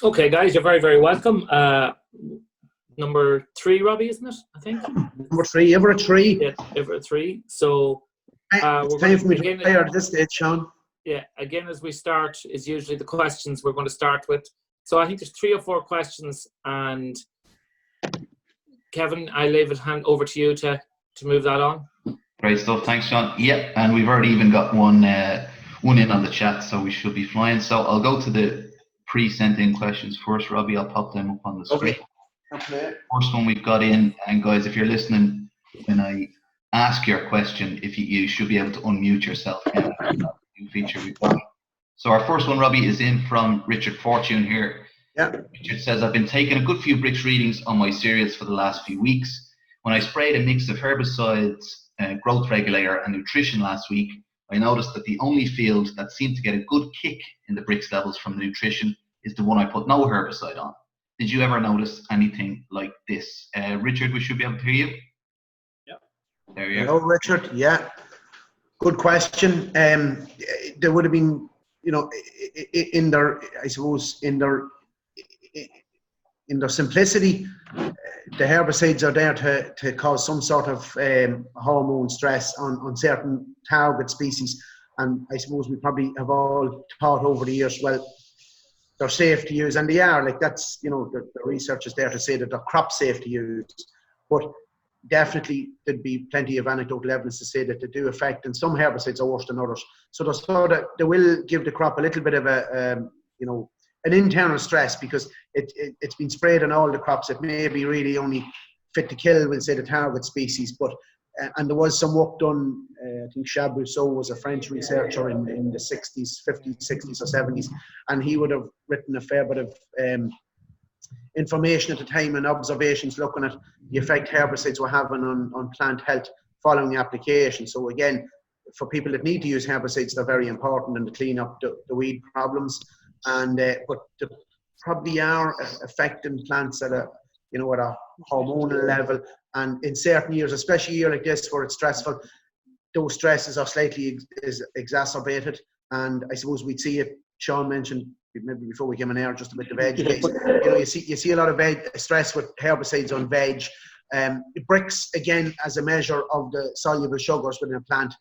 Okay, guys, you're very, very welcome. Number 3, Robbie, isn't it? I think. Number 3, ever a 3. Yeah, ever a 3. So it's time for me to retire at this stage, Sean. Yeah, again, as we start, is usually the questions we're going to start with. So I think there's 3 or 4 questions, and Kevin, I leave it hand over to you to move that on. Great stuff, thanks, Sean. Yeah, and we've already even got one in on the chat, so we should be flying. So I'll go to the pre-sent in questions first, Robbie. I'll pop them up on the screen. Okay. First one we've got in, and guys, if you're listening when I ask your question, if you should be able to unmute yourself. New feature we've got. So our first one, Robbie, is in from Richard Fortune here. Yeah. Richard says, I've been taking a good few Brix readings on my cereals for the last few weeks. When I sprayed a mix of herbicides, growth regulator and nutrition last week, I noticed that the only field that seemed to get a good kick in the Brix levels from the nutrition is the one I put no herbicide on. Did you ever notice anything like this? Richard, we should be able to hear you. Yeah. There you go. Hello, Richard. Yeah. Good question. There would have been, in their simplicity, the herbicides are there to cause some sort of hormone stress on certain target species. And I suppose we probably have all thought over the years, well, they're safe to use, and they are. Like, that's, the research is there to say that they're crop safe to use. But definitely there'd be plenty of anecdotal evidence to say that they do affect, and some herbicides are worse than others. So they will give the crop a little bit of an internal stress, because it's been sprayed on all the crops. It may be really only fit to kill, we'll say, the target species. But and there was some work done, I think Chab Rousseau was a French researcher in the 60s, 50s, 60s or 70s, and he would have written a fair bit of information at the time and observations looking at the effect herbicides were having on plant health following the application. So again, for people that need to use herbicides, they're very important and to clean up the weed problems. And but they probably are affecting plants at a hormonal level. And in certain years, especially a year like this where it's stressful, those stresses are slightly exacerbated. And I suppose we'd see it. Sean mentioned maybe before we came on air just about the veg. You see a lot of stress with herbicides on veg. Brix, again, as a measure of the soluble sugars within a plant.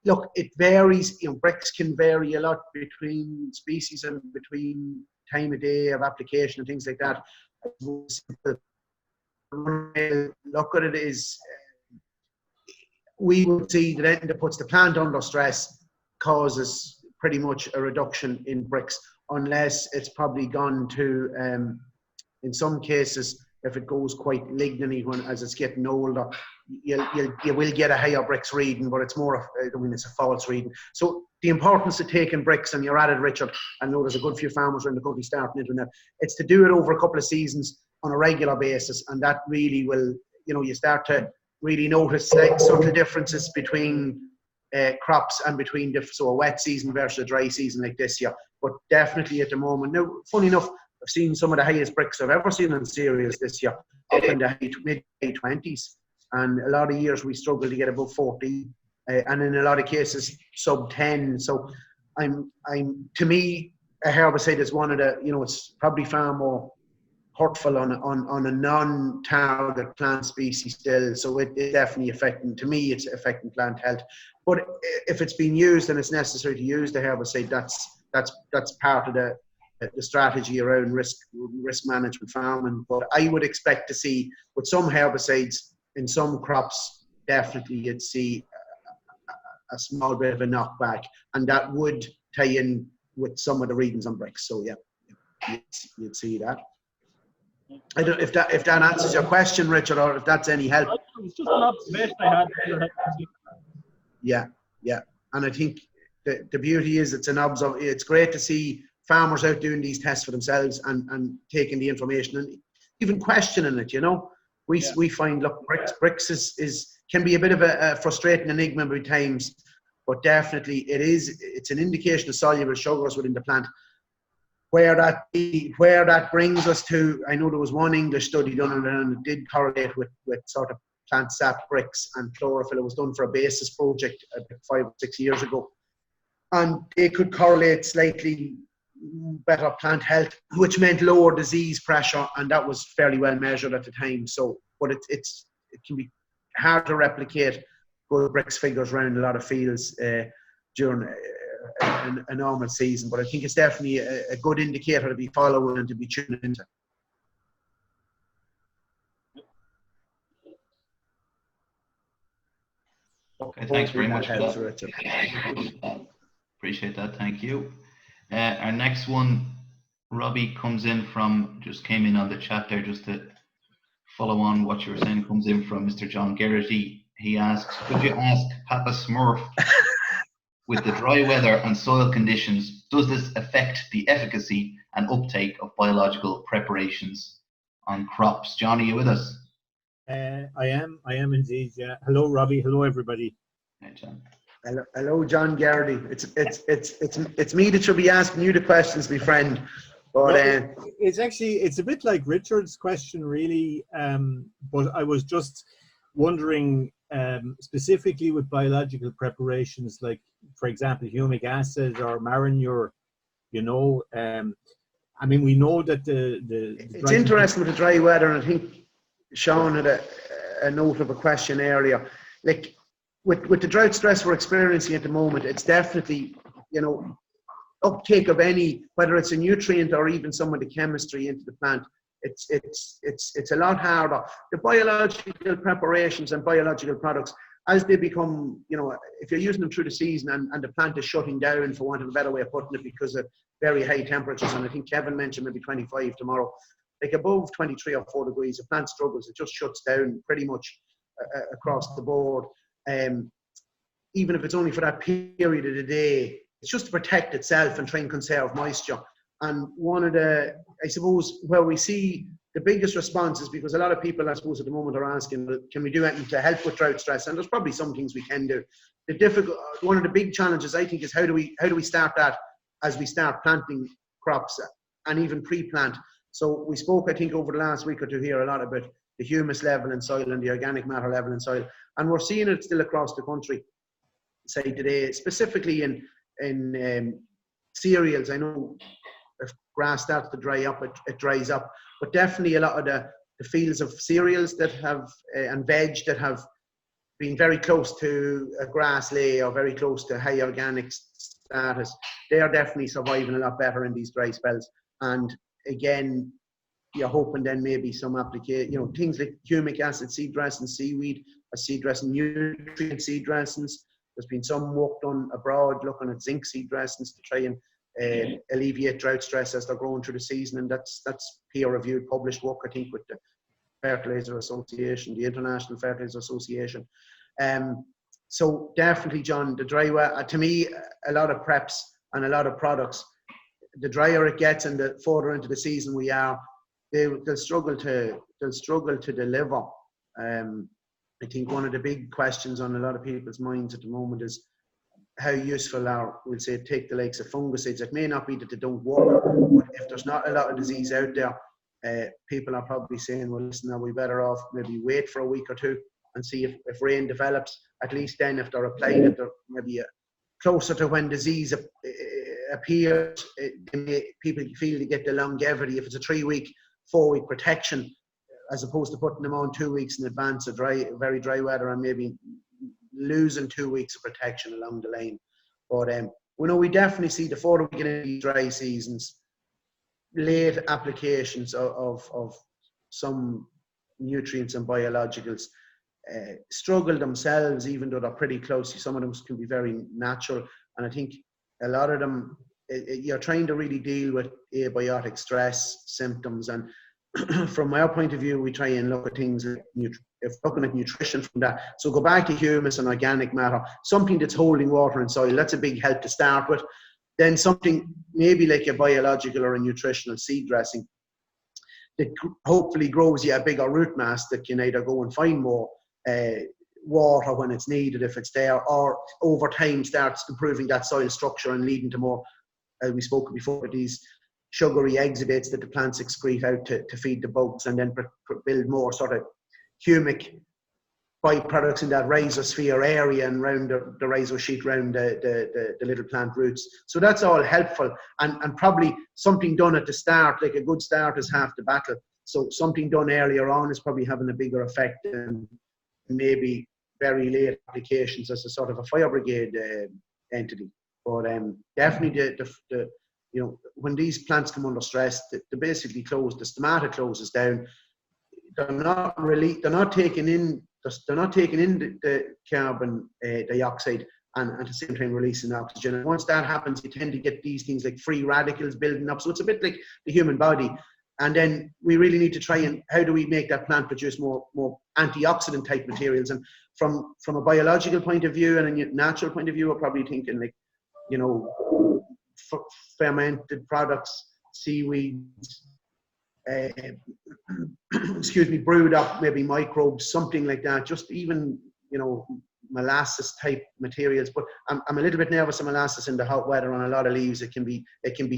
Look, it varies. Brix can vary a lot between species and between time of day of application and things like that. Look at it is, we would see that anything that puts the plant under stress causes pretty much a reduction in Brix, unless it's probably gone to, in some cases, if it goes quite lignany as it's getting older, you will get a higher Brix reading, but it's more, it's a false reading. So the importance of taking Brix, and you're at it, Richard, I know there's a good few farmers around the country starting into that, it's to do it over a couple of seasons on a regular basis, and that really will, you start to really notice subtle differences between crops and between so a wet season versus a dry season like this year. But definitely at the moment, now, funny enough, I've seen some of the highest Brix I've ever seen in cereals this year, up in the mid-20s. And a lot of years we struggle to get above 40, and in a lot of cases sub 10. So to me, a herbicide is one of the, it's probably far more hurtful on a non-target plant species still. So it's definitely affecting, to me, it's affecting plant health. But if it's being used and it's necessary to use the herbicide, that's part of the strategy around risk management farming. But I would expect to see with some herbicides in some crops, definitely you'd see a small bit of a knockback, and that would tie in with some of the readings on Brix. So yeah, you'd see that. I don't know if that answers your question, Richard, or if that's any help. It was just an observation I had. Yeah, and I think the beauty is it's great to see farmers out doing these tests for themselves and taking the information and even questioning it. We find, look, Brix can be a bit of a frustrating enigma by times, but definitely it's an indication of soluble sugars within the plant. Where that brings us to, I know there was one English study done and it did correlate with sort of plant sap, Brix and chlorophyll. It was done for a basis project 5 or 6 years ago, and they could correlate slightly better plant health, which meant lower disease pressure, and that was fairly well measured at the time. So, but it can be hard to replicate good Brix figures around a lot of fields during a normal season. But I think it's definitely a good indicator to be following and to be tuning into. Okay, thanks very much for that. Richard. Appreciate that. Thank you. Our next one, Robbie, just came in on the chat there, just to follow on what you were saying, comes in from Mr. John Geraghty. He asks, could you ask Papa Smurf, with the dry weather and soil conditions, does this affect the efficacy and uptake of biological preparations on crops? John, are you with us? I am indeed. Yeah. Hello, Robbie. Hello, everybody. Hey, John. Hello, John Geraghty. It's me that should be asking you the questions, my friend. But it's a bit like Richard's question, really. But I was just wondering, specifically with biological preparations, like, for example, humic acid or marinure. You know, I mean, we know that it's interesting with the dry weather, and I think Sean had a note of a question earlier. Like, with the drought stress we're experiencing at the moment, it's definitely, you know, uptake of any, whether it's a nutrient or even some of the chemistry into the plant, it's a lot harder. The biological preparations and biological products, as they become, you know, if you're using them through the season and the plant is shutting down, for want of a better way of putting it, because of very high temperatures, and I think Kevin mentioned maybe 25 tomorrow, like above 23 or 4 degrees, the plant struggles, it just shuts down pretty much across the board. Even if it's only for that period of the day, it's just to protect itself and try and conserve moisture. And one of the, I suppose, where we see the biggest response is because a lot of people, I suppose, at the moment are asking, can we do anything to help with drought stress? And there's probably some things we can do. One of the big challenges, I think, is how do we start that as we start planting crops and even pre-plant. So we spoke, I think, over the last week or two here a lot about the humus level in soil and the organic matter level in soil. And we're seeing it still across the country, say today, specifically in cereals. I know if grass starts to dry up, it dries up. But definitely a lot of the fields of cereals that have, and veg that have been very close to a grass lay or very close to high organic status, they are definitely surviving a lot better in these dry spells. And again, you're hoping then maybe some application, you know, things like humic acid seed dressing, seaweed, seed dressing, nutrient seed dressings. There's been some work done abroad looking at zinc seed dressings to try and alleviate drought stress as they're growing through the season, and that's peer-reviewed, published work, I think, with the Fertilizer Association, the International Fertilizer Association. So definitely, John, the dry weather, to me, a lot of preps and a lot of products, the drier it gets and the further into the season we are, they'll struggle to deliver. I think one of the big questions on a lot of people's minds at the moment is how useful are, we'll say, take the likes of fungicides. It may not be that they don't work, but if there's not a lot of disease out there, people are probably saying, well, listen, are we better off maybe wait for a week or two and see if rain develops? At least then, if they're applied, if they're maybe closer to when disease appears, people feel they get the longevity. If it's a 3-week, 4-week protection, as opposed to putting them on 2 weeks in advance of very dry weather and maybe losing 2 weeks of protection along the line. But we definitely see the further we get into these dry seasons, late applications of some nutrients and biologicals struggle themselves, even though they're pretty close. Some of them can be very natural, and I think a lot of them, you're trying to really deal with abiotic stress symptoms. And from our point of view, we try and look at things like looking at nutrition from that. So go back to humus and organic matter, something that's holding water in soil. That's a big help to start with. Then something maybe like a biological or a nutritional seed dressing that hopefully grows you a bigger root mass that can either go and find more water when it's needed, if it's there, or over time starts improving that soil structure and leading to more, as we spoke before, these sugary exudates that the plants excrete out to feed the bugs, and then build more sort of humic byproducts in that rhizosphere area and around the rhizosheet, around the little plant roots. So that's all helpful, and probably something done at the start, like a good start is half the battle. So something done earlier on is probably having a bigger effect than maybe very late applications as a sort of a fire brigade entity. But definitely when these plants come under stress, they basically close. The stomata closes down. They're not taking in the carbon dioxide and at the same time releasing oxygen. And once that happens, you tend to get these things like free radicals building up. So it's a bit like the human body. And then we really need to try and how do we make that plant produce more antioxidant type materials? And from a biological point of view and a natural point of view, we're probably thinking like, fermented products, seaweeds, brewed up maybe microbes, something like that. Just even molasses type materials. But I'm a little bit nervous of molasses in the hot weather on a lot of leaves. It can be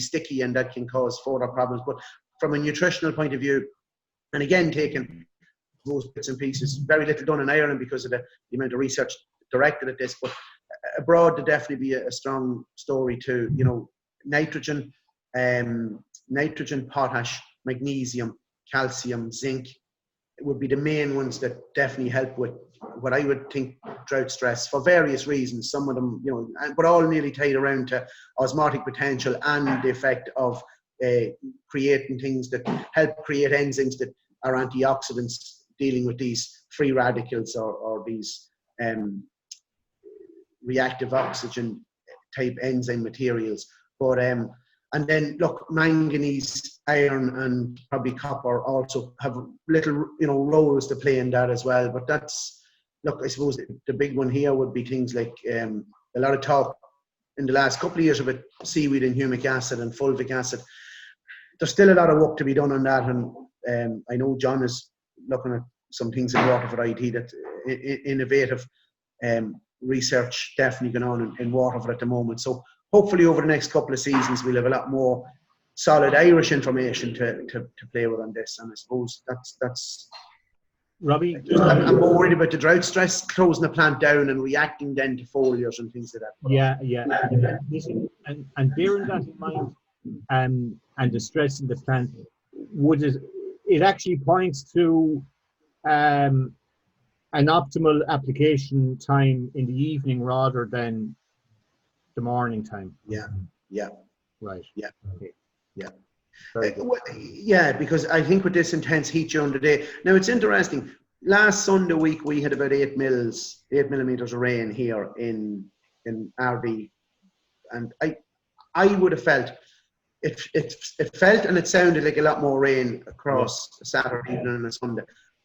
sticky and that can cause further problems. But from a nutritional point of view, and again taking those bits and pieces, very little done in Ireland because of the amount of research directed at this. But abroad, there definitely be a strong story to nitrogen, potash, magnesium, calcium, zinc would be the main ones that definitely help with what I would think drought stress for various reasons. Some of them, but all nearly tied around to osmotic potential and the effect of creating things that help create enzymes that are antioxidants dealing with these free radicals or these reactive oxygen type enzyme materials. But and then look, manganese, iron, and probably copper also have little roles to play in that as well. But that's, look, I suppose the big one here would be things like a lot of talk in the last couple of years about seaweed and humic acid and fulvic acid. There's still a lot of work to be done on that, and I know John is looking at some things in Waterford IT that innovative research definitely going on in Waterford at the moment. So hopefully over the next couple of seasons we'll have a lot more solid Irish information to play with on this. And I suppose that's Robbie, I'm more worried about the drought stress closing the plant down and reacting then to foliars and things like that. Yeah. Listen, and bearing that in mind, and the stress in the plant, would it actually points to an optimal application time in the evening rather than the morning time? Yeah. Right. Yeah. Okay. Yeah. Very good. Yeah, because I think with this intense heat during the day. Now it's interesting. Last Sunday week we had about 8 millimeters of rain here in RD, and I would have felt it felt and it sounded like a lot more rain across a Saturday evening and a Sunday.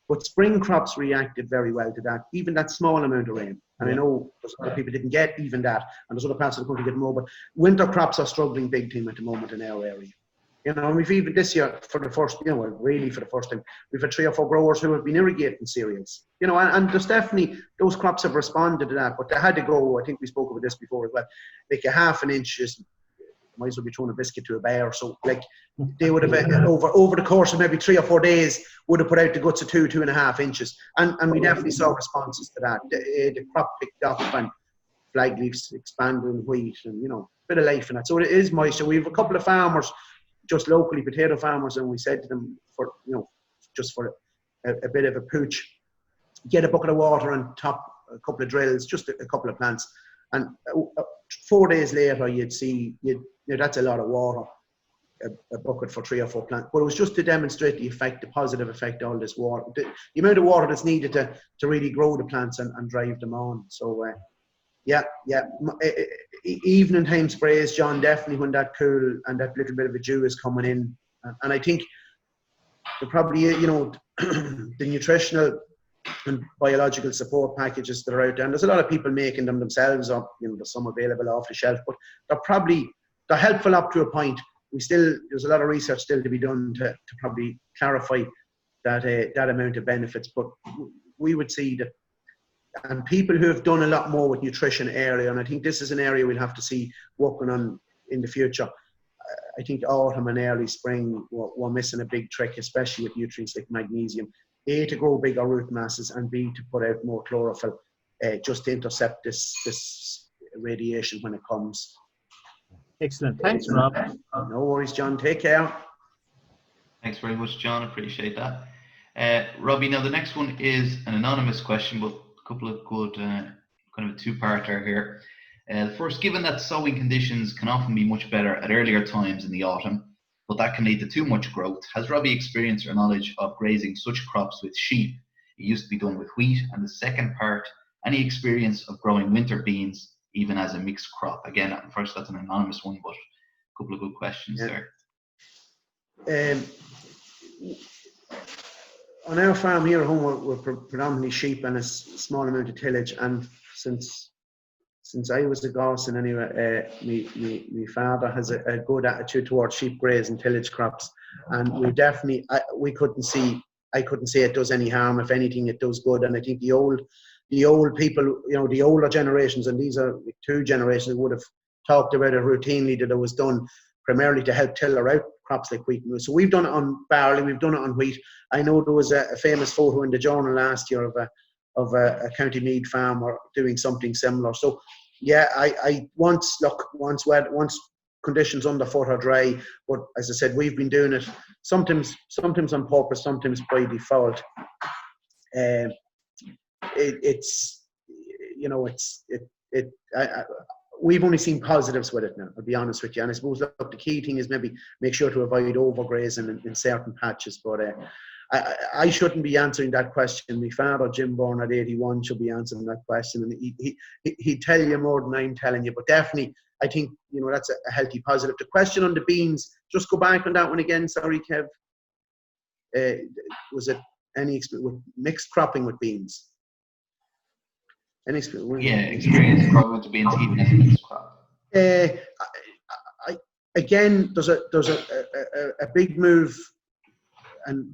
But spring crops reacted very well to that, even that small amount of rain. And I know there's other people didn't get even that, and there's other parts of the country getting more. But winter crops are struggling big time at the moment in our area. And we've even this year, for the first, really for the first time, we've had 3 or 4 growers who have been irrigating cereals. And there's definitely, those crops have responded to that, but they had to go, I think we spoke about this before as well, like a half an inch is, might as well be throwing a biscuit to a bear. So like they would have over the course of maybe 3 or 4 days would have put out the guts of 2.5 inches. And we definitely saw responses to that. The crop picked up and flag leaves expanding wheat and, a bit of life in that. So it is moisture. We have a couple of farmers, just locally, potato farmers, and we said to them just for a bit of a pooch, get a bucket of water and top a couple of drills, just a couple of plants. And 4 days later, you'd see, that's a lot of water, a bucket for 3 or 4 plants. But it was just to demonstrate the positive effect all this water, the amount of water that's needed to really grow the plants and drive them on. So, evening time sprays, John, definitely when that cool and that little bit of a dew is coming in. And I think probably, the nutritional and biological support packages that are out there, and there's a lot of people making them themselves up, there's some available off the shelf, but they're helpful up to a point. There's a lot of research still to be done to probably clarify that amount of benefits, but we would see that, and people who have done a lot more with nutrition earlier, and I think this is an area we'll have to see working on in the future. I think autumn and early spring we're missing a big trick, especially with nutrients like magnesium. A, to grow bigger root masses, and B, to put out more chlorophyll, just to intercept this radiation when it comes. Excellent. Thanks, Rob. No worries, John. Take care. Thanks very much, John. Appreciate that. Robbie, now the next one is an anonymous question, but a couple of good, kind of a two-parter here. First, given that sowing conditions can often be much better at earlier times in the autumn, but that can lead to too much growth, has Robbie experience or knowledge of grazing such crops with sheep? It used to be done with wheat. And the second part, any experience of growing winter beans, even as a mixed crop? Again, at first, that's an anonymous one, but a couple of good questions there. On our farm here at home, we're predominantly sheep and a small amount of tillage. And since I was a Garson anyway, my father has a good attitude towards sheep grazing tillage crops, and we definitely I couldn't say it does any harm. If anything, it does good. And I think the old people, the older generations, and these are 2 generations, would have talked about it routinely, that it was done primarily to help tiller out crops like wheat and maize. So we've done it on barley, we've done it on wheat. I know there was a famous photo in the journal last year of a County Meath farmer doing something similar. So yeah, I once conditions underfoot are dry, but as I said, we've been doing it sometimes on purpose, sometimes by default. We've only seen positives with it now, I'll be honest with you. And I suppose, look, the key thing is maybe make sure to avoid overgrazing in certain patches. But I shouldn't be answering that question. My father, Jim Byrne, at 81, should be answering that question. And he'd tell you more than I'm telling you. But definitely, I think, that's a healthy positive. The question on the beans, just go back on that one again. Sorry, Kev. Was it any experience with mixed cropping with beans? Any experience? Yeah, experience cropping with beans, even as a mixed crop. Again, there's a big move, and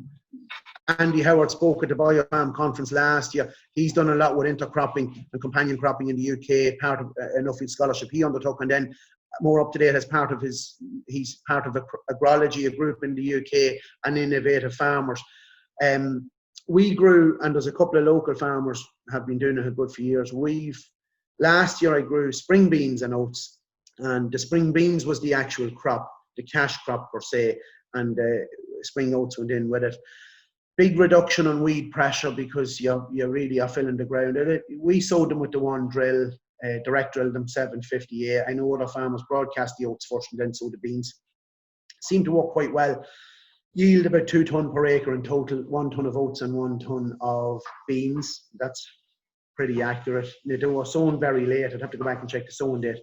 Andy Howard spoke at the Biofarm conference last year. He's done a lot with intercropping and companion cropping in the UK, part of a Nuffield scholarship he undertook, and then more up to date as part of he's part of Agrology, a group in the UK, and Innovative Farmers. We grew, and there's a couple of local farmers have been doing it a good few years. Last year I grew spring beans and oats, and the spring beans was the actual crop, the cash crop per se, and spring oats went in with it. Big reduction on weed pressure because you really are filling the ground. We sowed them with the one drill, direct drill them 750A. I know other farmers broadcast the oats first and then sow the beans. Seemed to work quite well. Yield about 2 tonne per acre in total, 1 tonne of oats and 1 tonne of beans. That's pretty accurate. They were sown very late. I'd have to go back and check the sowing date.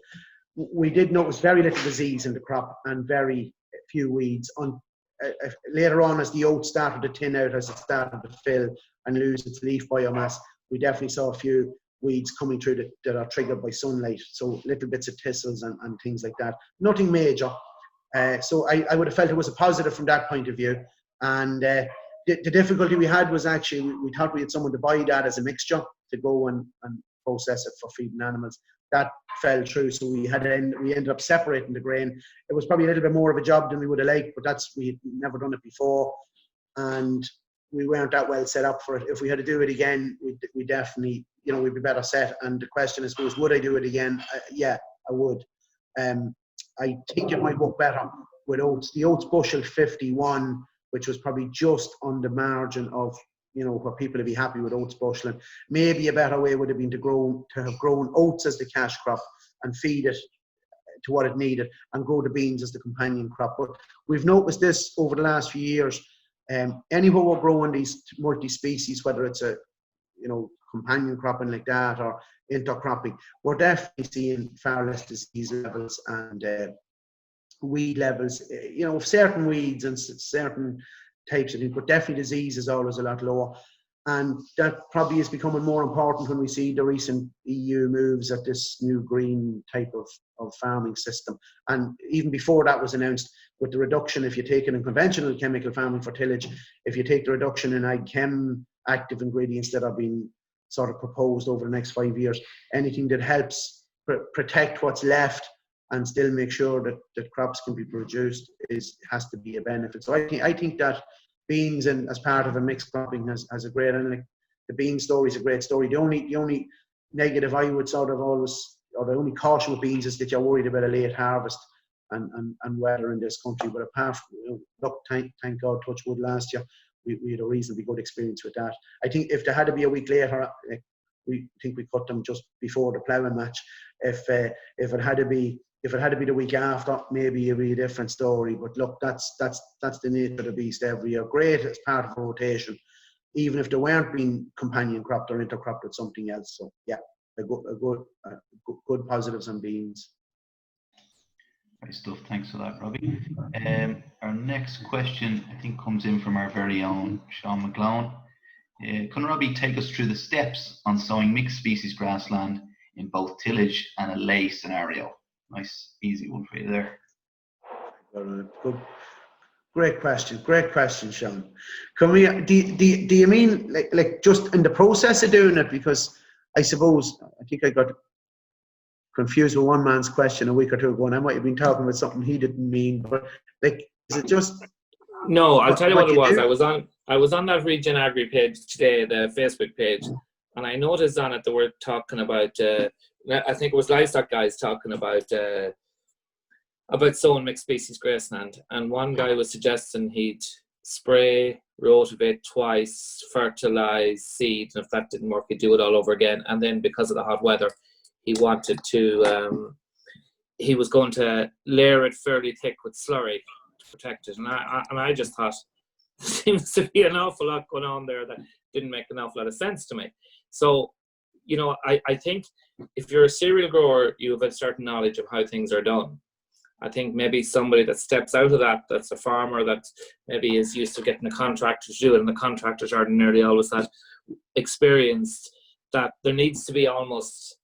We did notice very little disease in the crop and very few weeds. Later on, as the oats started to thin out, as it started to fill and lose its leaf biomass, we definitely saw a few weeds coming through that are triggered by sunlight. So little bits of thistles and things like that. Nothing major. So I would have felt it was a positive from that point of view. And the difficulty we had was actually we thought we had someone to buy that as a mixture to go and process it for feeding animals. That fell through, so we ended up separating the grain. It was probably a little bit more of a job than we would have liked, but we had never done it before, and we weren't that well set up for it. If we had to do it again, we definitely, we'd be better set. And the question is, would I do it again? Yeah, I would. I think it might work better with oats. The oats bushel 51, which was probably just on the margin of where people would be happy with oats busheling. Maybe a better way would have been to have grown oats as the cash crop and feed it to what it needed and grow the beans as the companion crop. But we've noticed this over the last few years. Anywhere we're growing these multi-species, whether it's a companion cropping like that or intercropping, we're definitely seeing far less disease levels and weed levels, of certain weeds and certain types of things, but definitely disease is always a lot lower. And that probably is becoming more important when we see the recent EU moves at this new green type of farming system. And even before that was announced, with the reduction, if you take it in conventional chemical farming for tillage, if you take the reduction in ag-chem active ingredients that are being sort of proposed over the next 5 years, anything that helps protect what's left and still make sure that crops can be produced has to be a benefit. So I think that beans and as part of a mixed cropping has a great, and like the bean story is a great story. The only negative I would sort of always, or the only caution with beans is that you're worried about a late harvest and weather in this country. But apart from, look, thank God, touch wood, last year we had a reasonably good experience with that. I think if there had to be a week later, we think we cut them just before the ploughing match. If it had to be the week after, maybe it'd be a different story. But look, that's the nature of the beast every year. Great as part of a rotation, even if they weren't being companion cropped or intercropped with something else. So yeah, good positives on beans. Great stuff. Thanks for that, Robbie. Our next question, I think, comes in from our very own Sean McGlone. Can Robbie take us through the steps on sowing mixed species grassland in both tillage and a lay scenario? Nice, easy one for you there. Good. Great question, Sean. Can we? Do you mean like just in the process of doing it? Because I suppose I think I got confused with one man's question a week or two ago, and I might have been talking about something he didn't mean. But like, is it just? No, I'll tell you what it was. I was on that Region Agri page today, the Facebook page, and I noticed on it they were talking about. I think it was livestock guys talking about sowing mixed species grassland, and one guy was suggesting he'd spray, rotivate twice, fertilize, seed, and if that didn't work, he'd do it all over again. And then because of the hot weather, he wanted to. He was going to layer it fairly thick with slurry to protect it, and I just thought there seems to be an awful lot going on there that didn't make an awful lot of sense to me. So, you know, I think if you're a cereal grower, you have a certain knowledge of how things are done. I think maybe somebody that steps out of that, that's a farmer that maybe is used to getting a contractor to do it, and the contractors aren't nearly always that experienced, that there needs to be almost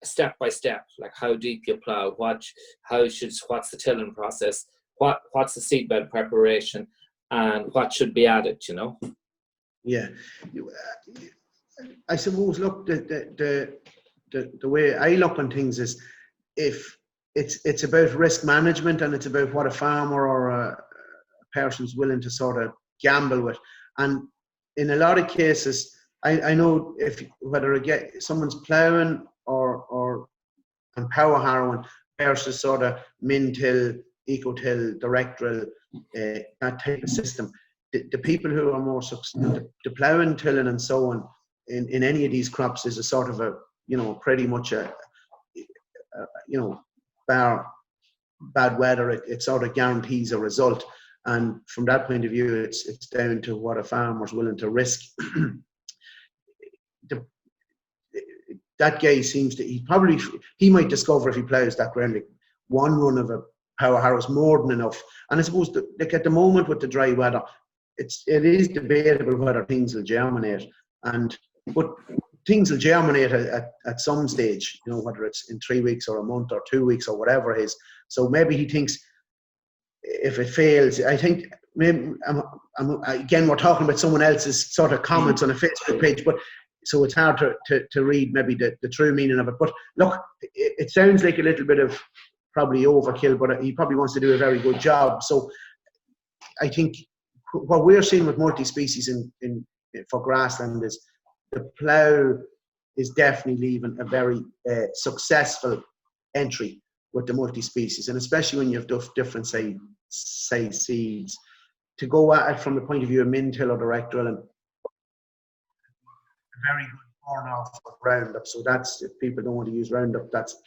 step by step, like how deep you plow, what's the tilling process, what's the seedbed preparation, and what should be added, you know? Yeah. I suppose, look, the way I look on things is, if it's about risk management, and it's about what a farmer or a person's willing to sort of gamble with. And in a lot of cases, I know whether someone's ploughing or power harrowing versus sort of min-till, eco-till, direct-drill, that type of system, the people who are more successful, the ploughing, tilling and so on in any of these crops is a sort of a, you know, pretty much a you know, bar bad weather, it sort of guarantees a result. And from that point of view, it's down to what a farmer's willing to risk. That guy seems to, he might discover if he ploughs that ground, like one run of a power harrow is more than enough. And I suppose like at the moment with the dry weather, it is debatable whether things will germinate. But things will germinate at some stage, you know, whether it's in 3 weeks or a month or 2 weeks or whatever it is. So maybe he thinks if it fails, I think maybe again, we're talking about someone else's sort of comments on a Facebook page, but so it's hard to read maybe the true meaning of it. But look, it sounds like a little bit of probably overkill, but he probably wants to do a very good job. So I think what we're seeing with multi-species for grassland is the plough is definitely leaving a very successful entry with the multi-species, and especially when you have different size seeds, to go at it from the point of view of min-till or direct drilling, a very good burn off of Roundup. So that's, if people don't want to use Roundup, that's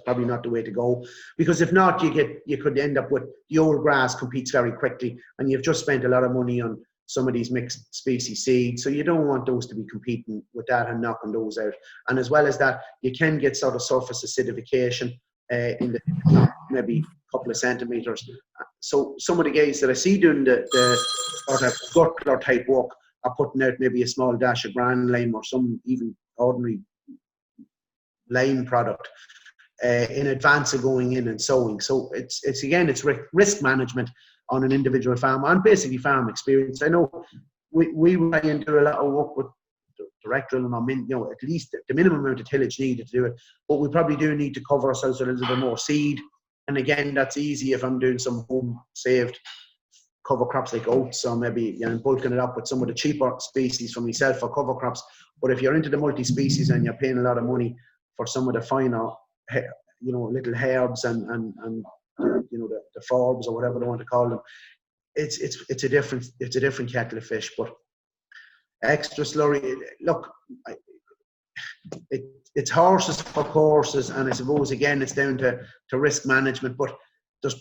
probably not the way to go, because if not, you could end up with the old grass competes very quickly, and you've just spent a lot of money on some of these mixed species seeds, so you don't want those to be competing with that and knocking those out. And as well as that, you can get sort of surface acidification in the top, maybe a couple of centimeters. So some of the guys that I see doing the sort of gut clear type work are putting out maybe a small dash of bran lime or some even ordinary lime product in advance of going in and sowing. So it's again, it's risk management on an individual farm and basically farm experience. I know we try and do a lot of work with direct drilling or at least the minimum amount of tillage needed to do it, but we probably do need to cover ourselves with a little bit more seed. And again, that's easy if I'm doing some home saved cover crops like oats, or maybe bulking it up with some of the cheaper species for myself for cover crops. But if you're into the multi-species and you're paying a lot of money for some of the finer, little herbs and the forbs or whatever they want to call them, it's a different kettle of fish. But extra slurry, look, it's horses for courses, and I suppose again it's down to risk management. But there's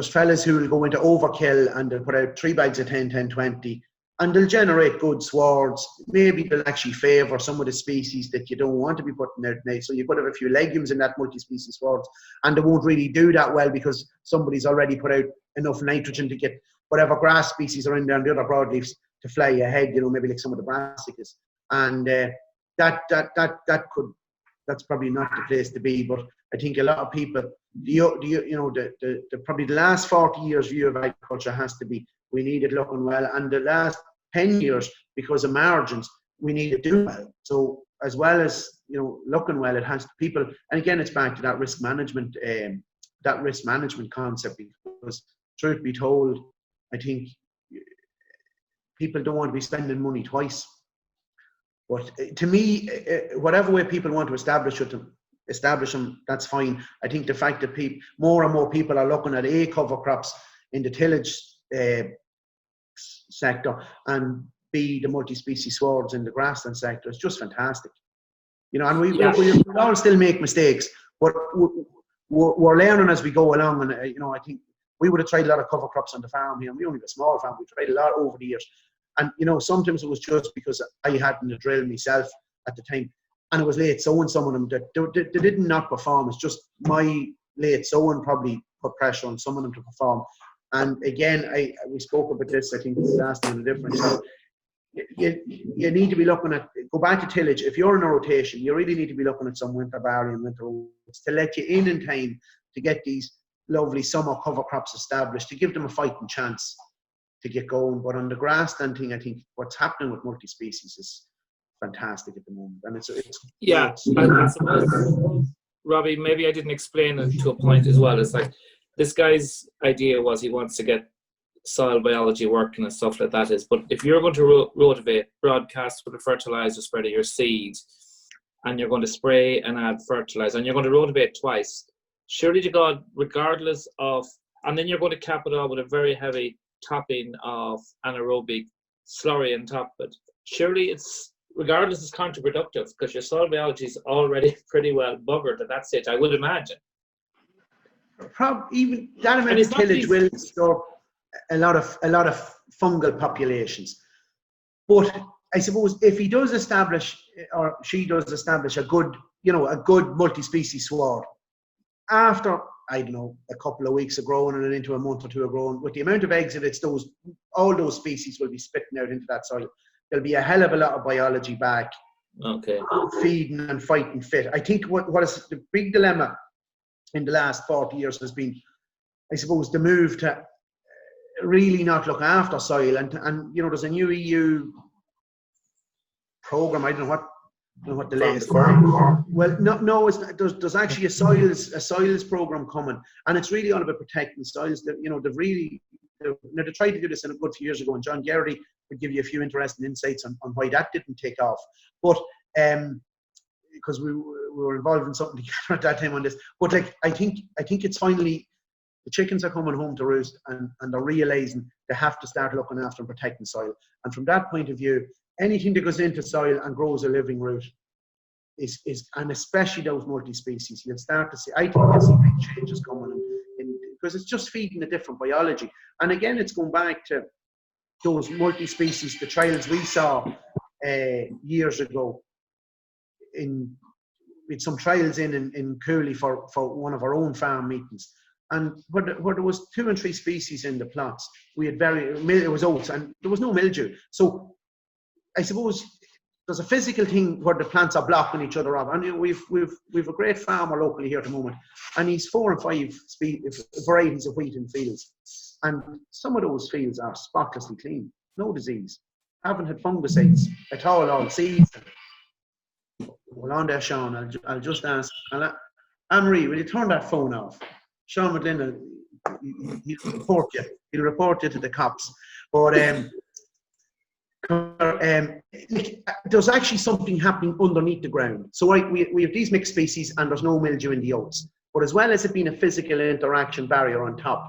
fellas who will go into overkill and they'll put out 3 bags of 10, 10, 20, and they'll generate good swards. Maybe they'll actually favour some of the species that you don't want to be putting out now. So you could have a few legumes in that multi-species swards, and they won't really do that well because somebody's already put out enough nitrogen to get whatever grass species are in there and the other broadleafs to fly ahead, maybe like some of the brassicas. And that's probably not the place to be. But I think a lot of people, probably the last 40 years view of agriculture has to be, we need it looking well, and the last 10 years, because of margins, we need it doing well. So as well as looking well, it has to people, and again it's back to that risk management concept, because truth be told, I think people don't want to be spending money twice. But to me, whatever way people want to establish them, that's fine. I think the fact that more and more people are looking at cover crops in the tillage sector, and the multi-species swards in the grassland sector is just fantastic. And we all still make mistakes, but we're learning as we go along. And I think we would have tried a lot of cover crops on the farm here, and we only have a small farm. We tried a lot over the years. And, sometimes it was just because I hadn't a drill myself at the time. And it was late sowing, some of them that they did not perform. It's just my late sowing probably put pressure on some of them to perform. And again, we spoke about this, I think, last time, the difference. So you need to be looking at, go back to tillage. If you're in a rotation, you really need to be looking at some winter barley and winter oats to let you in time to get these lovely summer cover crops established, to give them a fighting chance to get going. But on the grassland thing, I think what's happening with multi-species is fantastic at the moment. And it's yeah, I suppose, Robbie, maybe I didn't explain it to a point as well. It's like, this guy's idea was he wants to get soil biology working and stuff like that. But if you're going to rotivate, broadcast with a fertilizer spread of your seed, and you're going to spray and add fertilizer, and you're going to rotivate twice, surely to God, regardless of, and then you're going to cap it all with a very heavy topping of anaerobic slurry on top of it, surely it's, regardless, it's counterproductive, because your soil biology is already pretty well buggered at that stage, I would imagine. Even that amount of tillage will store a lot of fungal populations. But I suppose if he does establish, or she does establish a good multi-species sward, after, I don't know, a couple of weeks of growing and then into a month or two of growing, with the amount of eggs that all those species will be spitting out into that soil, there'll be a hell of a lot of biology back. Okay. Feeding and fighting fit. I think what is the big dilemma in the last 40 years has been, I suppose, the move to really not look after soil. And there's a new EU program. I don't know what the latest. Well, no, it's not. There's actually a soils program coming, and it's really all about protecting soils. That they tried to do this a good few years ago, and John Garrity would give you a few interesting insights on why that didn't take off. But because we were involved in something together at that time on this. But I think it's finally, the chickens are coming home to roost, and they're realizing they have to start looking after and protecting soil. And from that point of view, anything that goes into soil and grows a living root is and especially those multi-species, you'll start to see, I think you'll see big changes coming in, because it's just feeding a different biology. And again, it's going back to those multi-species, the trials we saw years ago, with some trials in Cooley for one of our own farm meetings, and where there was 2 and 3 species in the plots, we had it was oats, and there was no mildew. So I suppose there's a physical thing where the plants are blocking each other off. And we've a great farmer locally here at the moment, and he's 4 and 5 varieties of wheat in fields, and some of those fields are spotlessly clean, no disease, haven't had fungicides at all season. Well, on there, Sean, I'll just ask, Anne-Marie, will you turn that phone off? Sean McGlynn will he'll report you. He'll report you to the cops. But there's actually something happening underneath the ground. So we have these mixed species and there's no mildew in the oats. But as well as it being a physical interaction barrier on top,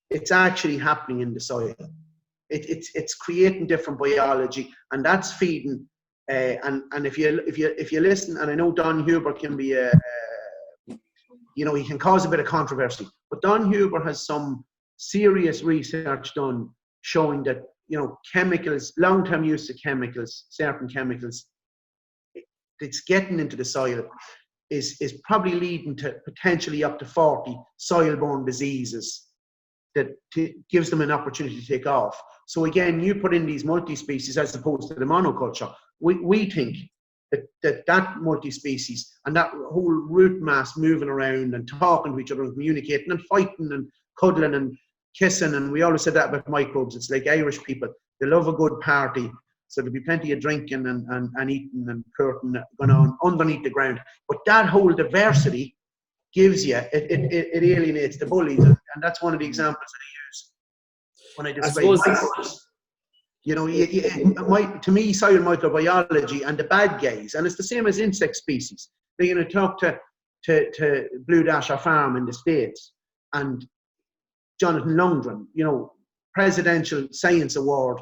it's actually happening in the soil. It's creating different biology, and that's feeding. And if you listen, and I know Don Huber can be he can cause a bit of controversy, but Don Huber has some serious research done showing that chemicals, long-term use of chemicals, certain chemicals, it's getting into the soil is probably leading to potentially up to 40 soil-borne diseases that gives them an opportunity to take off. So again, you put in these multi-species as opposed to the monoculture. We think that multi-species and that whole root mass moving around and talking to each other and communicating and fighting and cuddling and kissing, and we always said that about microbes. It's like Irish people. They love a good party. So there'll be plenty of drinking and eating and curtain going on underneath the ground. But that whole diversity gives you, it alienates the bullies. And that's one of the examples that I use when I display microbes. To me, soil microbiology and the bad guys, and it's the same as insect species. They're going to talk to Blue Dasher Farm in the States and Jonathan Lundgren, Presidential Science Award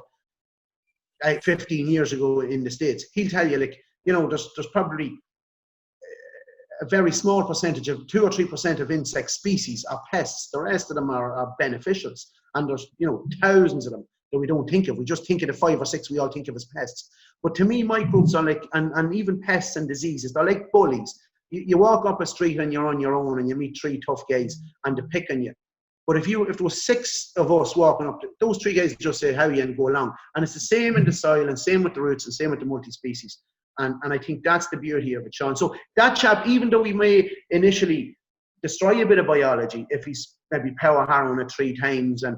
15 years ago in the States. He'll tell you, there's probably a very small percentage of 2 or 3% of insect species are pests. The rest of them are beneficials. And there's, thousands of them that we don't think of. We just think of the 5 or 6 we all think of as pests. But to me, microbes are like, and even pests and diseases, they're like bullies. You walk up a street and you're on your own and you meet 3 tough guys and they pick on you. But if there was 6 of us walking up, those 3 guys just say how you and go along. And it's the same in the soil and same with the roots and same with the multi-species. And I think that's the beauty of it, Sean. So that chap, even though we may initially destroy a bit of biology, if he's maybe power harrowing it 3 times and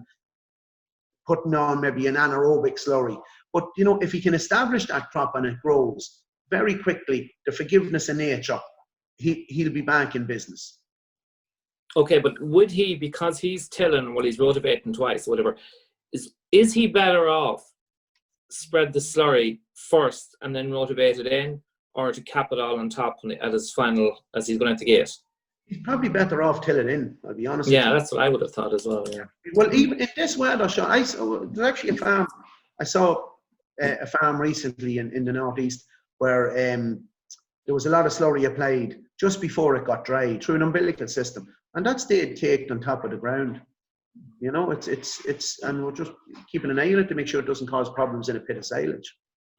putting on maybe an anaerobic slurry, but if he can establish that crop and it grows very quickly, the forgiveness of nature, he'll be back in business. Okay, but would he, because he's tilling, he's rotivating twice or whatever, is he better off spread the slurry first and then rotivate it in, or to cap it all on top at his final, as he's going out the gate? He's probably better off tilling in, I'll be honest. Yeah, that's what I would have thought as well, yeah. Well, even in this weather, Sean, there's actually a farm, I saw a farm recently in the northeast where there was a lot of slurry applied just before it got dry through an umbilical system, and that stayed caked on top of the ground. It's and we're just keeping an eye on it to make sure it doesn't cause problems in a pit of silage.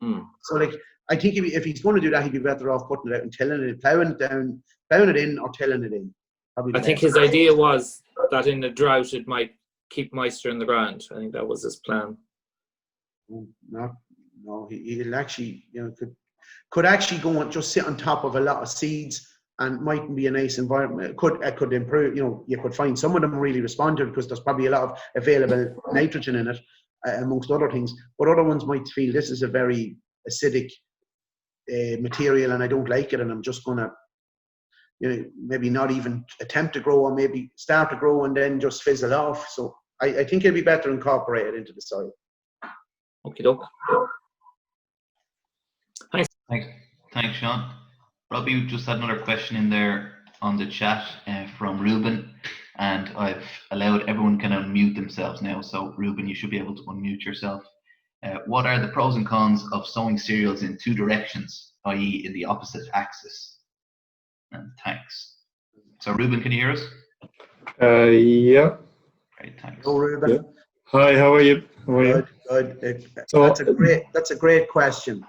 So I think if he's going to do that, he'd be better off putting it out and tilling it, plowing it in or tilling it in. I think his idea was that in the drought it might keep moisture in the ground. I think that was his plan. No, he'll actually, could actually go and just sit on top of a lot of seeds, and mightn't be a nice environment. It could improve. You could find some of them really respond to it because there's probably a lot of available nitrogen in it, amongst other things. But other ones might feel this is a very acidic material and I don't like it, and I'm just gonna, maybe not even attempt to grow, or maybe start to grow and then just fizzle off. So I think it'd be better incorporated into the soil. Okay, doke. Thanks, Sean. Robbie, we just had another question in there on the chat from Ruben, and I've allowed everyone can unmute themselves now. So Ruben, you should be able to unmute yourself. What are the pros and cons of sowing cereals in 2 directions, i.e. in the opposite axis? And thanks. So Ruben, can you hear us? Yeah. Great, thanks. Hello, Ruben. Yeah. Hi, how are you? Good. So, that's a great question.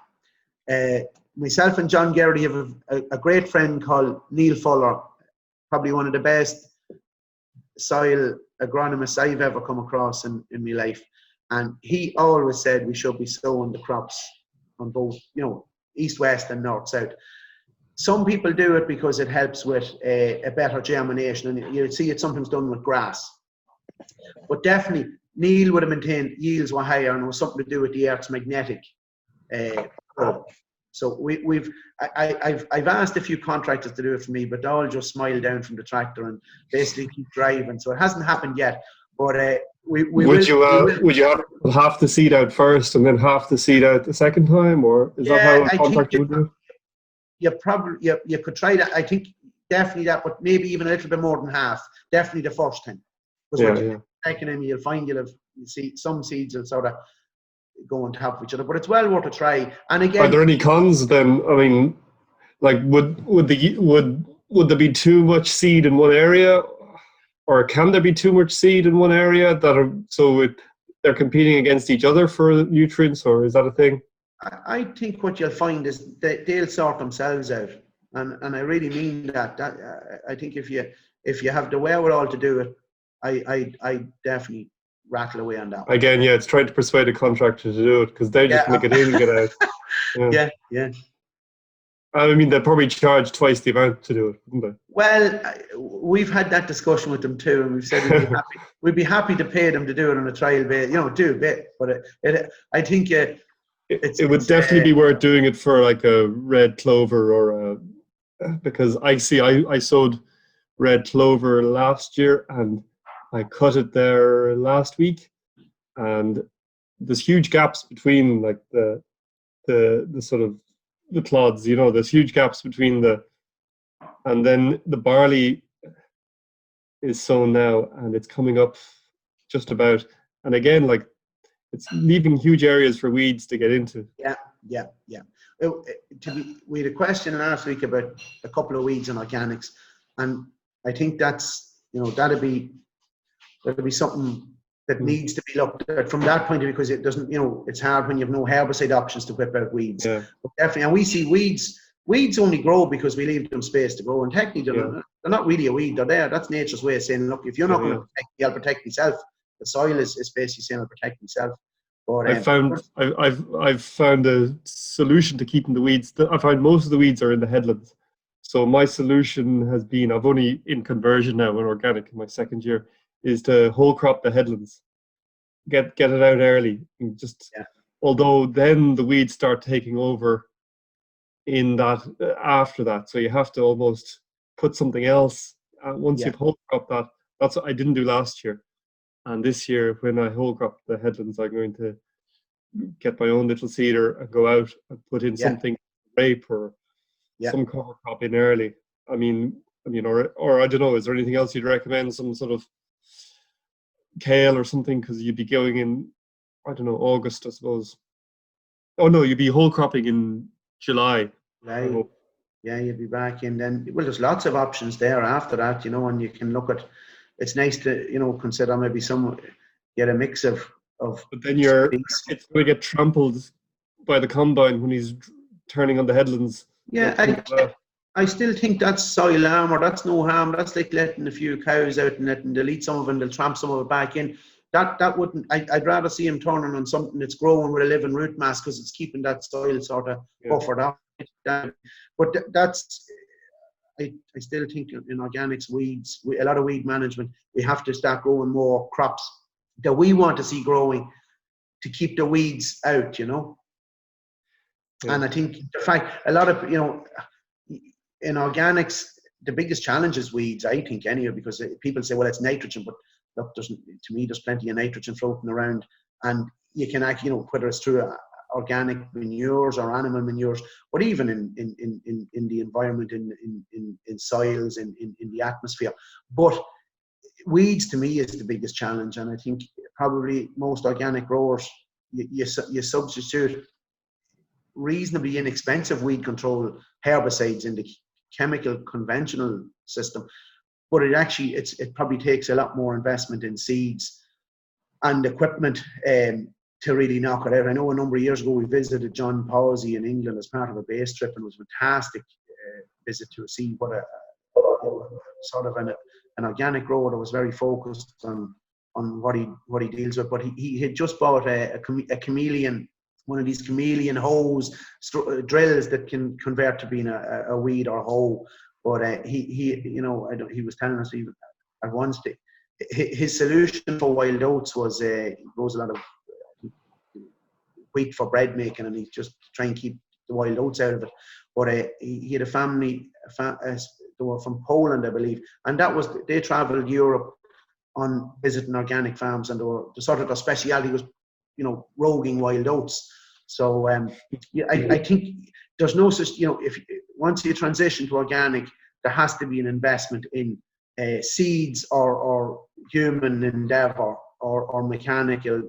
Myself and John Garrity have a great friend called Neil Fuller, probably one of the best soil agronomists I've ever come across in my life. And he always said we should be sowing the crops on both, east, west and north, south. Some people do it because it helps with a better germination, and you see it sometimes done with grass. But definitely, Neil would have maintained yields were higher, and it was something to do with the earth's magnetic pull. So I've asked a few contractors to do it for me, but they all just smile down from the tractor and basically keep driving. So it hasn't happened yet, but would you have half the seed out first and then half the seed out the second time, or is that how a contractor would do it? You could try that. I think definitely that, but maybe even a little bit more than half. Definitely the first time, because when you're taking them, you'll find you see some seeds will sort of go on top of each other. But it's well worth a try. And again, are there any cons then? I mean, like would there be too much seed in one area, or can there be too much seed in one area they're competing against each other for nutrients, or is that a thing? I think what you'll find is they'll sort themselves out, and I really mean that. I think if you have the wherewithal to do it, I definitely rattle away on that one. Again, it's trying to persuade a contractor to do it, because they just make it in and get out. Yeah. I mean, they probably charge twice the amount to do it, wouldn't they? Well, we've had that discussion with them too, and we've said we'd be happy to pay them to do it on a trial basis, do a bit. But I think it would definitely be worth doing it for like a red clover because I sowed red clover last year and I cut it there last week, and there's huge gaps between like the sort of the clods, there's huge gaps between and then the barley is sown now and it's coming up just about, and again, like, it's leaving huge areas for weeds to get into. Yeah. We had a question last week about a couple of weeds in organics, and I think that's that'll be something that needs to be looked at from that point of view, because it doesn't, it's hard when you have no herbicide options to whip out weeds. Yeah. But definitely, and we see weeds only grow because we leave them space to grow, and technically they're not really a weed. They're there. That's nature's way of saying, look, if you're not going to protect me, I'll protect myself. The soil is basically saying I'll protect myself. But I've found a solution to keeping the weeds. I find most of the weeds are in the headlands. So my solution has been, I've only in conversion now in organic in my second year, is to whole crop the headlands. Get it out early. And although then the weeds start taking over in that after that. So you have to almost put something else. Once you've whole cropped that, that's what I didn't do last year. And this year, when I whole crop the headlands, I'm going to get my own little seeder and go out and put in something, rape or some cover crop in early. I mean, or I don't know, is there anything else you'd recommend? Some sort of kale or something? Because you'd be going in, I don't know, August, I suppose. Oh no, you'd be whole cropping in July. Right. Yeah, you'd be back in then. Well, there's lots of options there after that, and you can look at. It's nice to consider maybe get a mix of. But then it's going to get trampled by the combine when he's turning on the headlands. Yeah, I still think that's soil harm, or that's no harm. That's like letting a few cows out and they'll eat some of it and they'll tramp some of it back in. That wouldn't. I'd rather see him turning on something that's growing with a living root mass, because it's keeping that soil sort of buffered up. But that's. I still think in organics, weeds, a lot of weed management, we have to start growing more crops that we want to see growing to keep the weeds out, And I think the fact, a lot of, in organics, the biggest challenge is weeds, I think, anyway, because people say, well, it's nitrogen, but look, to me, there's plenty of nitrogen floating around, and you can actually, whether it's through organic manures or animal manures, but even in the environment, in soils, in the atmosphere. But weeds to me is the biggest challenge, and I think probably most organic growers, you substitute reasonably inexpensive weed control herbicides in the chemical conventional system, but it probably takes a lot more investment in seeds and equipment to really knock it out. I know a number of years ago we visited John Pawsey in England as part of a base trip, and it was a fantastic visit to see what a sort of an organic grower that was very focused on what he deals with. But he had just bought a chameleon, one of these chameleon hoes drills that can convert to being a weed or hoe. But he was telling us at one stage his solution for wild oats was he grows a lot of wheat for bread making, and he's just trying to keep the wild oats out of it. But he had a family, they were from Poland, I believe, and they travelled Europe on visiting organic farms, and the sort of their speciality was, roguing wild oats. So I think there's no such, if once you transition to organic, there has to be an investment in seeds or human endeavour or mechanical,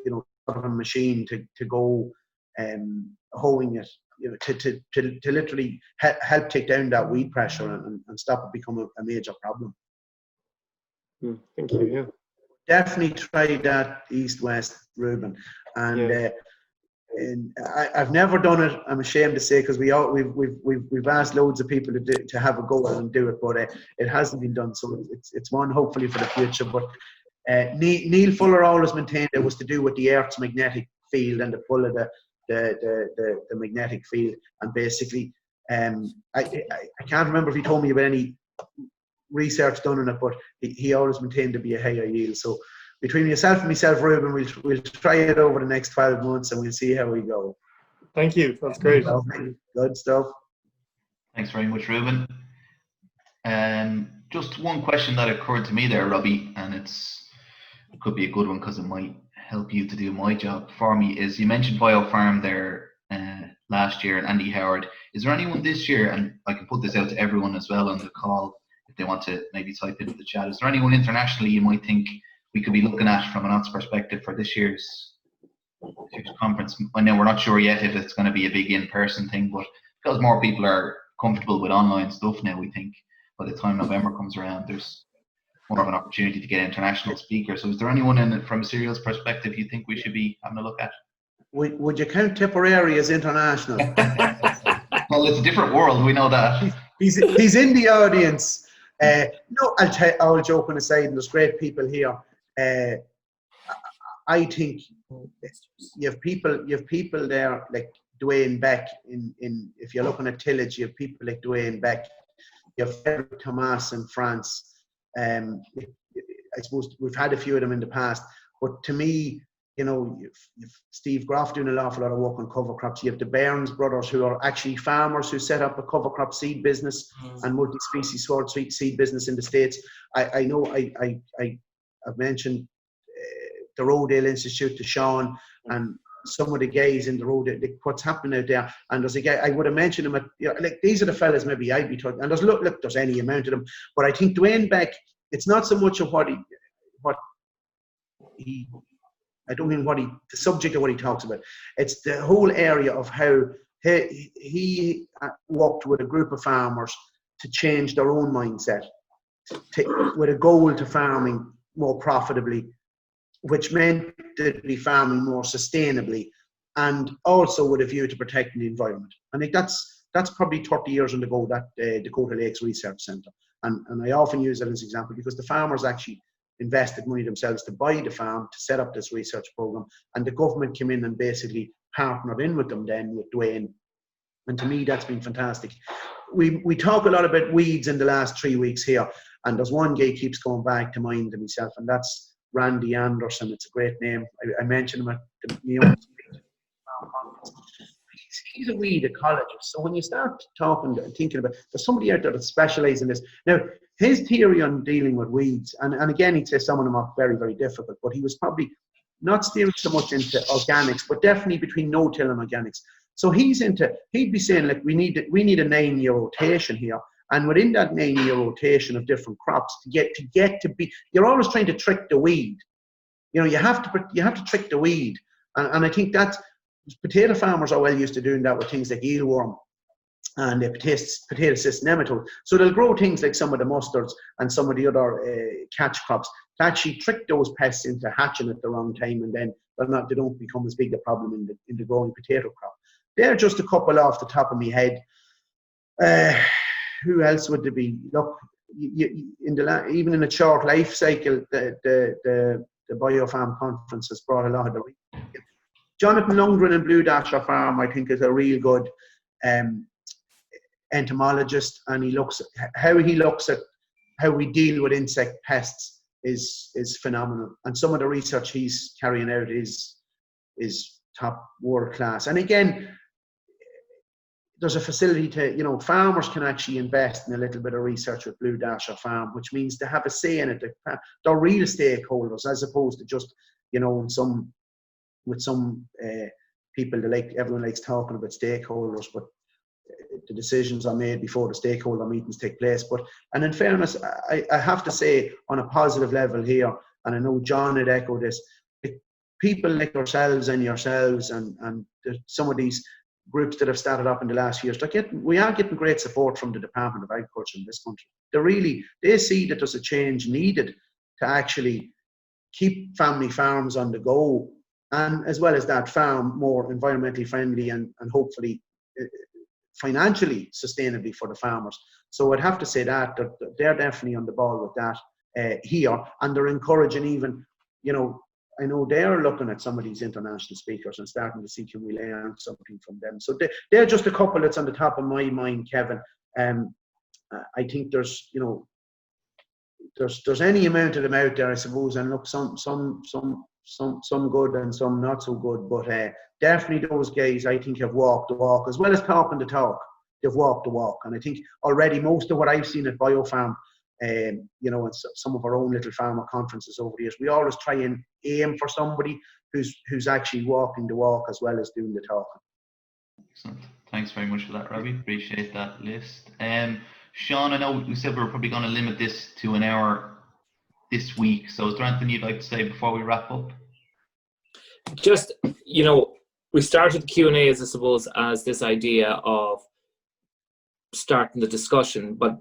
sort of a machine to go hoeing it, to literally help take down that weed pressure and stop it becoming a major problem. Thank you. Yeah. Definitely try that east-west, Ruben. And I've never done it. I'm ashamed to say, because we've asked loads of people to have a go and do it, but it hasn't been done. So it's one hopefully for the future. But Neil Fuller always maintained it was to do with the Earth's magnetic field and the pull of the magnetic field. And basically, I can't remember if he told me about any research done on it, but he always maintained to be a higher yield. So between yourself and myself, Ruben, we'll try it over the next 12 months and we'll see how we go. Thank you. That's great. Good stuff. Thanks very much, Ruben. Just one question that occurred to me there, Robbie, and it could be a good one because it might help you to do my job for me, is you mentioned BioFarm there last year and Andy Howard. Is there anyone this year, and I can put this out to everyone as well on the call if they want to maybe type into the chat, is there anyone internationally you might think we could be looking at from an ops perspective for this year's conference? I know we're not sure yet if it's going to be a big in-person thing, but because more people are comfortable with online stuff now, we think by the time November comes around, there's more of an opportunity to get international speakers. So is there anyone from a cereals perspective you think we should be having a look at? Would you count Tipperary as international? Well, it's a different world, we know that. He's in the audience. No, all joking aside, and there's great people here. I think you have people there like Dwayne Beck in if you're looking at tillage, you have people like Dwayne Beck, you have Frédéric Thomas in France. I suppose we've had a few of them in the past, but to me, you've Steve Groff doing an awful lot of work on cover crops. You have the Byrne brothers, who are actually farmers who set up a cover crop seed business and multi-species sword seed business in the States. I know I've mentioned the Rodale Institute to Sean and some of the guys in the road, what's happening out there. And there's a guy, I would have mentioned him, these are the fellas maybe I'd be talking, and there's any amount of them. But I think Dwayne Beck, it's not so much of the subject of what he talks about. It's the whole area of how he worked with a group of farmers to change their own mindset with a goal to farming more profitably, which meant they'd be farming more sustainably and also with a view to protecting the environment. I think that's probably 30 years on the go, that Dakota Lakes Research Centre. And I often use that as an example because the farmers actually invested money themselves to buy the farm, to set up this research program, and the government came in and basically partnered in with them then with Dwayne. And to me, that's been fantastic. We talk a lot about weeds in the last 3 weeks here, and there's one guy keeps going back to mind to myself, and that's Randy Anderson. It's a great name. I mentioned him at the Neon speech. He's a weed ecologist. So when you start talking and thinking about, there's somebody out there that specializes in this. Now, his theory on dealing with weeds, and again, he'd say some of them are very, very difficult, but he was probably not steering so much into organics, but definitely between no-till and organics. So he'd be saying, like, we need a 9-year rotation here. And within that 9-year rotation of different crops, to get to be, you're always trying to trick the weed. You have to trick the weed. And I think that potato farmers are well used to doing that with things like eelworm and potato cyst nematode. So they'll grow things like some of the mustards and some of the other catch crops to actually trick those pests into hatching at the wrong time, and then they don't become as big a problem in the growing potato crop. They're just a couple off the top of my head. Who else would there be? Look, even in a short life cycle, the BioFarm conference has brought a lot of the. Jonathan Lundgren in Blue Dasher Farm, I think, is a real good entomologist, and he looks at how we deal with insect pests is phenomenal. And some of the research he's carrying out is top world class. And again, there's a facility to, you know, farmers can actually invest in a little bit of research with Blue Dasher Farm, which means they have a say in it. They're real stakeholders, as opposed to just, you know, with some people, everyone likes talking about stakeholders, but the decisions are made before the stakeholder meetings take place. And in fairness, I have to say, on a positive level here, and I know John had echoed this, people like ourselves and yourselves and some of these groups that have started up in the last years, we are getting great support from the Department of Agriculture in this country. They see that there's a change needed to actually keep family farms on the go, and as well as that, farm more environmentally friendly and hopefully financially sustainably for the farmers. So I'd have to say that they're definitely on the ball with that here, and they're encouraging even, you know, I know they're looking at some of these international speakers and starting to see, can we learn something from them. So they're just a couple that's on the top of my mind, Kevin. I think there's, you know, there's any amount of them out there, I suppose, and look, some good and some not so good, but definitely those guys, I think, have walked the walk as well as talking the talk. They've walked the walk, and I think already most of what I've seen at BioFarm, you know, and some of our own little farmer conferences over the years, we always try and aim for somebody who's actually walking the walk as well as doing the talking. Excellent. Thanks very much for that, Robbie. Appreciate that list. Sean, I know we said we were probably going to limit this to an hour this week. So is there anything you'd like to say before we wrap up? Just, you know, we started the Q&As, I suppose, as this idea of starting the discussion, but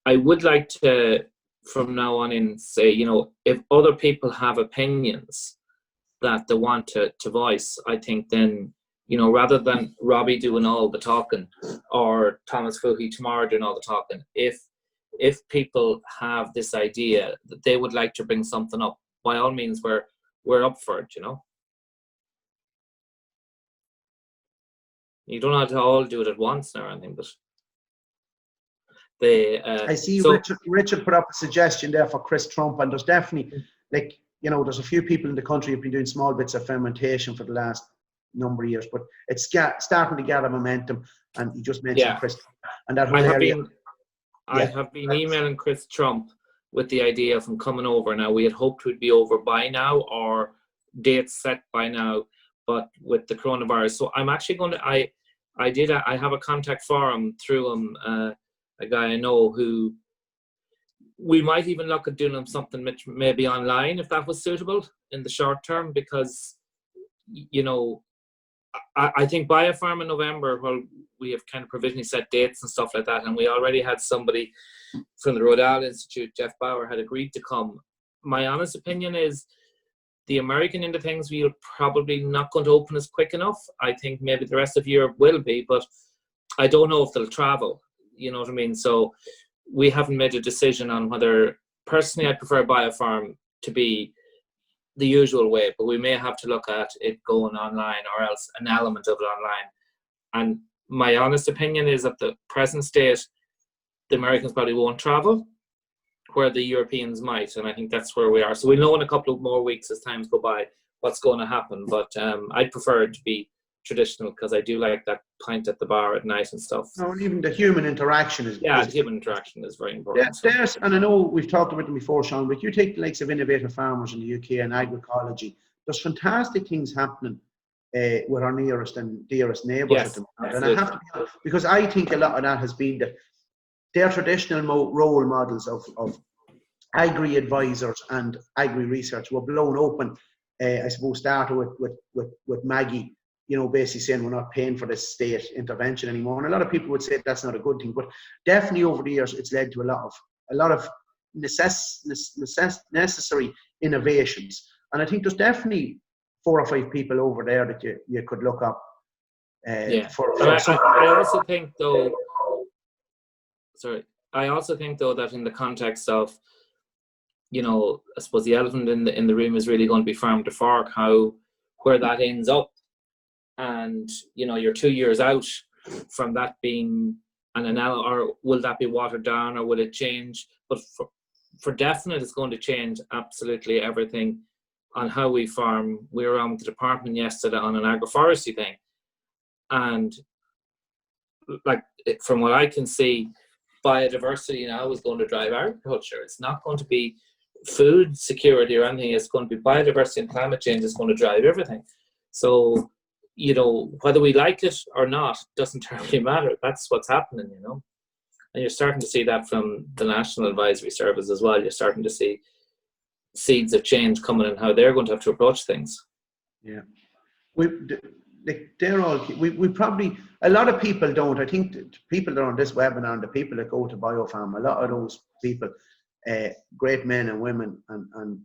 I would like to, from now on in, say, you know, if other people have opinions that they want to voice, I think then, you know, rather than Robbie doing all the talking or Thomas Fuhi tomorrow doing all the talking, if people have this idea that they would like to bring something up, by all means, we're up for it, you know. You don't have to all do it at once or anything, but I see Richard put up a suggestion there for Chris Trump, and there's definitely, like, you know, there's a few people in the country who've been doing small bits of fermentation for the last number of years, but it's starting to gather momentum. And you just mentioned Chris Trump, and that whole area. I have been emailing Chris Trump with the idea of him coming over. Now, we had hoped we'd be over by now, or dates set by now, but with the coronavirus. So I'm actually going to, I have a contact for him through him, a guy I know who we might even look at doing something maybe online if that was suitable in the short term, because, you know, I think BioFarm in November, well, we have kind of provisionally set dates and stuff like that, and we already had somebody from the Rhode Island Institute, Jeff Bauer, had agreed to come. My honest opinion is the American end of things, we are probably not going to open as quick enough. I think maybe the rest of Europe will be, but I don't know if they'll travel, you know what I mean? So we haven't made a decision on whether, personally, I prefer BioFarm to be the usual way, but we may have to look at it going online, or else an element of it online. And my honest opinion is, at the present state, the Americans probably won't travel, where the Europeans might, and I think that's where we are. So we'll know in a couple of more weeks as times go by what's going to happen, but I'd prefer it to be traditional, because I do like that pint at the bar at night and stuff. No, and even the human interaction is... Yeah, the human interaction is very important. Yeah, and I know we've talked about them before, Sean, but you take the likes of Innovative Farmers in the UK and Agricology, there's fantastic things happening with our nearest and dearest neighbours. Yes, and I have to, because I think a lot of that has been that they're traditional role models of agri-advisors and agri-research were blown open, I suppose, started with Maggie, you know, basically saying we're not paying for this state intervention anymore. And a lot of people would say that's not a good thing, but definitely over the years it's led to a lot of necessary innovations. And I think there's definitely 4 or 5 people over there that you could look up. I also think though, that in the context of, you know, I suppose the elephant in the room is really going to be farm to fork, where that ends up. And, you know, you're 2 years out from that being or will that be watered down, or will it change? But for definite, it's going to change absolutely everything on how we farm. We were on with the department yesterday on an agroforestry thing, and like from what I can see, biodiversity now is going to drive agriculture. It's not going to be food security or anything. It's going to be biodiversity and climate change is going to drive everything. So, you know, whether we like it or not doesn't terribly matter. That's what's happening, you know. And you're starting to see that from the National Advisory Service as well. You're starting to see seeds of change coming and how they're going to have to approach things. Yeah. They're all, we probably, a lot of people don't. I think people that are on this webinar and the people that go to BioFarm, a lot of those people, great men and women, and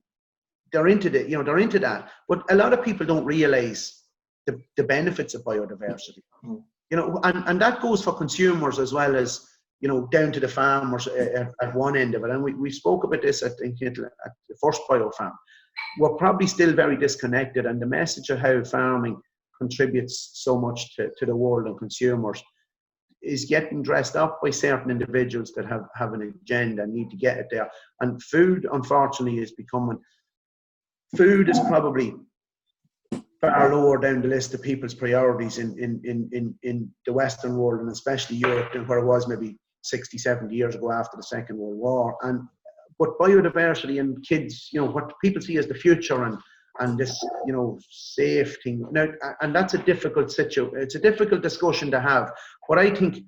they're into the, you know, they're into that. But a lot of people don't realize the benefits of biodiversity. You know, and that goes for consumers as well as, you know, down to the farmers at one end of it. And we spoke about this, I think, at the first BioFarm. We're probably still very disconnected, and the message of how farming contributes so much to the world and consumers is getting dressed up by certain individuals that have an agenda and need to get it there. And food, unfortunately, is becoming, food is probably far lower down the list of people's priorities in the Western world, and especially Europe, than where it was maybe 60, 70 years ago after the Second World War. But biodiversity and kids, you know, what people see as the future and this, you know, safe thing. Now, and that's a difficult situation. It's a difficult discussion to have. But I think,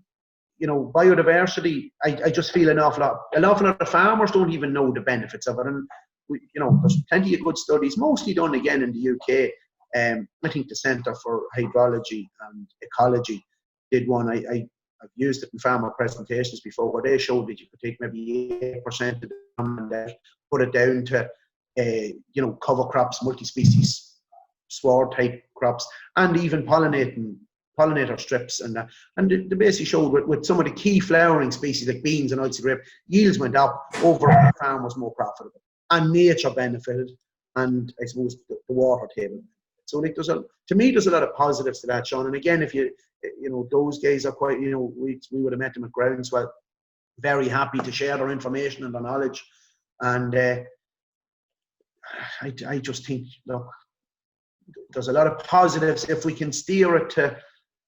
you know, biodiversity, I just feel an awful lot of farmers don't even know the benefits of it. And, you know, there's plenty of good studies, mostly done again in the UK. I think the Centre for Hydrology and Ecology did one. I've used it in farmer presentations before, where they showed that you could take maybe 8% of the and put it down to, you know, cover crops, multi-species, sward type crops, and even pollinator strips. And they basically showed with some of the key flowering species like beans and oilseed rape, yields went up, overall the farm was more profitable, and nature benefited, and I suppose the water table. So like to me there's a lot of positives to that, Sean. And again, if you know, those guys are quite, you know, we would have met them at Groundswell, very happy to share their information and their knowledge. And I just think, look, there's a lot of positives if we can steer it to.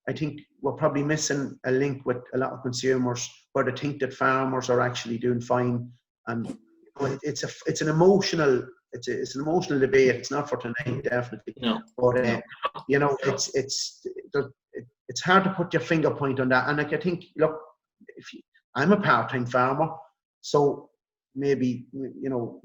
I think we're probably missing a link with a lot of consumers where they think that farmers are actually doing fine, and it's an emotional debate. It's not for tonight, definitely. No. But you know, it's hard to put your finger point on that. And like, I think, look, I'm a part-time farmer, so maybe, you know,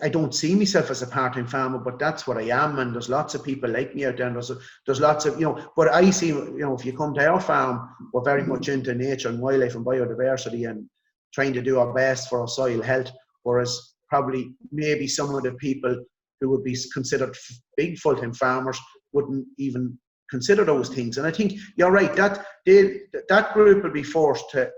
I don't see myself as a part-time farmer, but that's what I am. And there's lots of people like me out there. And there's lots of, you know, but I see, you know, if you come to our farm, we're very much into nature and wildlife and biodiversity and trying to do our best for our soil health. Whereas probably maybe some of the people who would be considered big full-time farmers wouldn't even consider those things. And I think you're right, that group will be forced to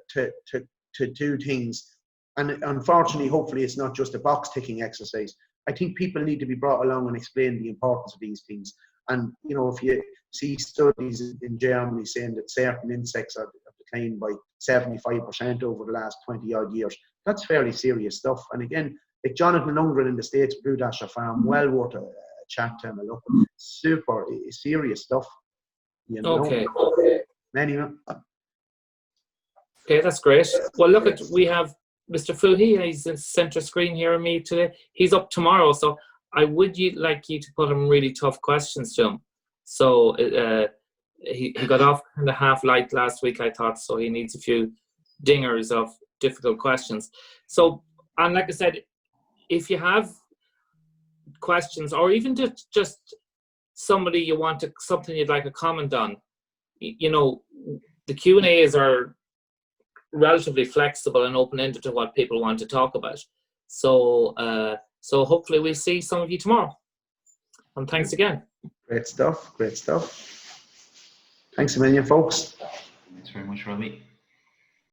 do things. And unfortunately, hopefully it's not just a box ticking exercise. I think people need to be brought along and explain the importance of these things. And, you know, if you see studies in Germany saying that certain insects have declined by 75% over the last 20 odd years, that's fairly serious stuff. And again, like Jonathan Lundgren in the States, Blue Dasher Farm, well worth a chat to him. Look, super serious stuff. You know? Okay. Anyway. Okay, that's great. Well, look, we have Mr. Fuhi. He's in center screen here with me today. He's up tomorrow, so I would like you to put him really tough questions to him. So he got off kind of half light last week, I thought, so he needs a few dingers of difficult questions. So, and like I said, if you have questions, or even just somebody you want to, something you'd like a comment on, you know, the Q&As are relatively flexible and open-ended to what people want to talk about. So so hopefully we'll see some of you tomorrow. And thanks again. Great stuff. Thanks a million, folks. Thanks very much, Robbie.